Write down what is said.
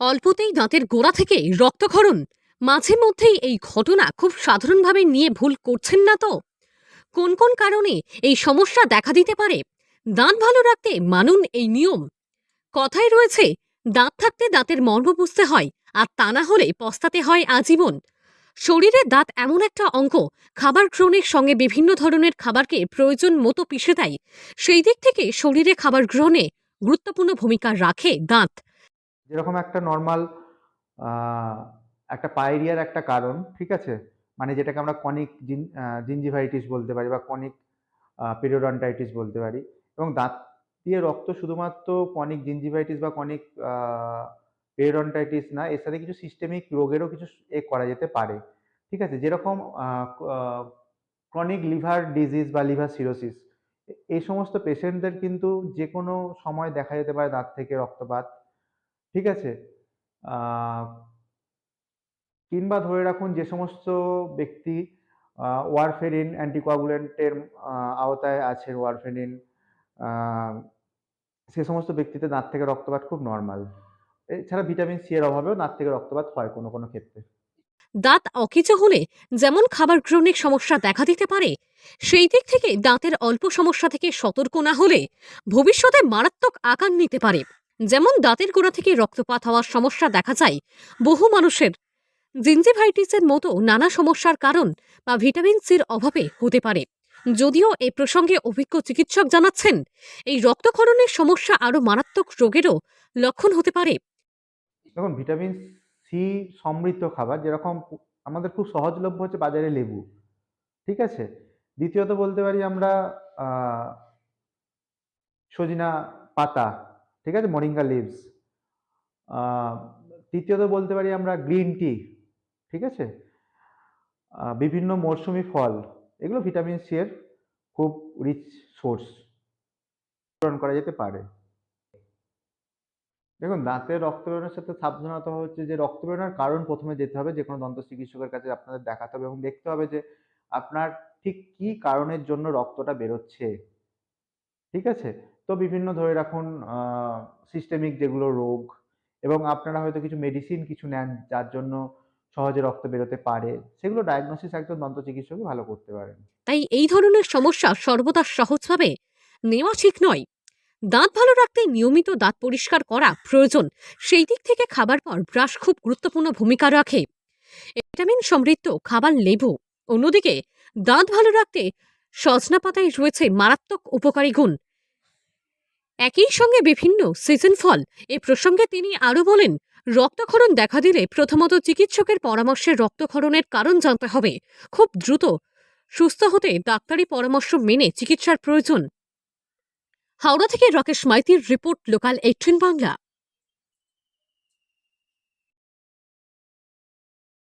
অল্পতেই দাঁতের গোড়া থেকে রক্তক্ষরণ। মাঝে মধ্যেই এই ঘটনা খুব সাধারণভাবে নিয়ে ভুল করছেন না তো? কোন কোন কারণে এই সমস্যা দেখা দিতে পারে? দাঁত ভালো রাখতে মানুন এই নিয়ম। কথায় রয়েছে, দাঁত থাকতে দাঁতের মর্ম বুঝতে হয়, আর তা না হলে পস্তাতে হয় আজীবন। শরীরের দাঁত এমন একটা অঙ্গ, খাবার গ্রহণের সঙ্গে বিভিন্ন ধরনের খাবারকে প্রয়োজন মতো পিষে দেয়। সেই দিক থেকে শরীরে খাবার গ্রহণে গুরুত্বপূর্ণ ভূমিকা রাখে দাঁত। যেরকম একটা নরমাল আহ, একটা পাইরিয়ার একটা কারণ, ঠিক আছে, মানে যেটাকে আমরা কনিক জিঞ্জিভাইটিস বলতে পারি বা কনিক পেরিওডন্টাইটিস বলতে পারি। এবং দাঁত দিয়ে রক্ত শুধুমাত্র কনিক জিঞ্জিভাইটিস বা কনিক পেরিওডন্টাইটিস না, এর সাথে কিছু সিস্টেমিক রোগেরও কিছু করা যেতে পারে। ঠিক আছে, যেরকম ক্রনিক লিভার ডিজিজ বা লিভার সিরোসিস, এই সমস্ত পেশেন্টদের কিন্তু যে কোনো সময় দেখা যেতে পারে দাঁত থেকে রক্তপাত। ঠিক আছে, আহ, কিংবা ধরে রাখুন যে সমস্ত ব্যক্তি ওয়ারফেরিন অ্যান্টিকোয়াগুলেন্টের আওতায় আছেন, ওয়ারফেরিন, আহ, সে সমস্ত ব্যক্তিতে দাঁত থেকে রক্তপাত খুব নর্মাল। এছাড়া ভিটামিন সি এর অভাবেও দাঁত থেকে রক্তপাত হয় কোনো কোনো ক্ষেত্রে। দাঁত অকেজো হলে যেমন খাবার গ্রহণের সমস্যা দেখা দিতে পারে, সেই দিক থেকে দাঁতের অল্প সমস্যা থেকে সতর্ক না হলে ভবিষ্যতে মারাত্মক আকার নিতে পারে। যেমন দাঁতের গোড়া থেকে রক্তপাত হওয়ার সমস্যা দেখা যায় বহু মানুষের জিঞ্জিভাইটিসের মতো নানা সমস্যার কারণ বা ভিটামিন সির অভাবে হতে পারে। যদিও এ প্রসঙ্গে অভিজ্ঞ চিকিৎসক জানাচ্ছেন, এই রক্তক্ষরণের সমস্যা আরও মারাত্মক রোগেরও লক্ষণ হতে পারে। দেখুন, ভিটামিন সি সমৃদ্ধ খাবার যেরকম আমাদের খুব সহজলভ্য হচ্ছে বাজারে লেবু। ঠিক আছে, দ্বিতীয়ত বলতে পারি আমরা আহ, সজিনা পাতা, ঠিক আছে, মরিঙ্গা লিভস। তৃতীয়ত বলতে পারি আমরা গ্রিন টি। ঠিক আছে, বিভিন্ন মরশুমি ফল, এগুলো ভিটামিন সি এর খুব রিচ সোর্স পূরণ করা যেতে পারে। দেখুন, দাঁতের রক্ত বেরোনোর সাথে সাবধানতা হচ্ছে যে রক্ত বেরোনোর কারণ প্রথমে যেতে হবে যে কোনো দন্ত চিকিৎসকের কাছে, আপনাদের দেখাতে হবে এবং দেখতে হবে যে আপনার ঠিক কি কারণের জন্য রক্তটা বেরোচ্ছে। ঠিক আছে, তো বিভিন্ন ধরে রাখুন সিস্টেমিক যেগুলো রোগ, এবং আপনারা হয়তো কিছু মেডিসিন কিছু নেন যার জন্য সহজে রক্ত বেরোতে পারে, সেগুলো ডায়াগনোসিস একজন দন্ত চিকিৎসকই ভালো করতে পারেন। তাই এই ধরনের সমস্যা সর্বদা সহজভাবে নেওয়া ঠিক নয়। দাঁত ভালো রাখতে নিয়মিত দাঁত পরিষ্কার করা প্রয়োজন। সেই দিক থেকে খাবার পর ব্রাশ খুব গুরুত্বপূর্ণ ভূমিকা রাখে। ভিটামিন সমৃদ্ধ খাবার লেবু। অন্যদিকে দাঁত ভালো রাখতে সজনা পাতায় রয়েছে মারাত্মক উপকারী গুণ। একই সঙ্গে বিভিন্ন সিজন ফল। এ প্রসঙ্গে তিনি আরো বলেন, রক্তক্ষরণ দেখা দিলে প্রথমত চিকিৎসকের পরামর্শে রক্তক্ষরণের কারণ জানতে হবে। খুব দ্রুত সুস্থ হতে ডাক্তারি পরামর্শ মেনে চিকিৎসার প্রয়োজন। হাওড়া থেকে রাকেশ মাইতির রিপোর্ট, লোকাল 18 বাংলা।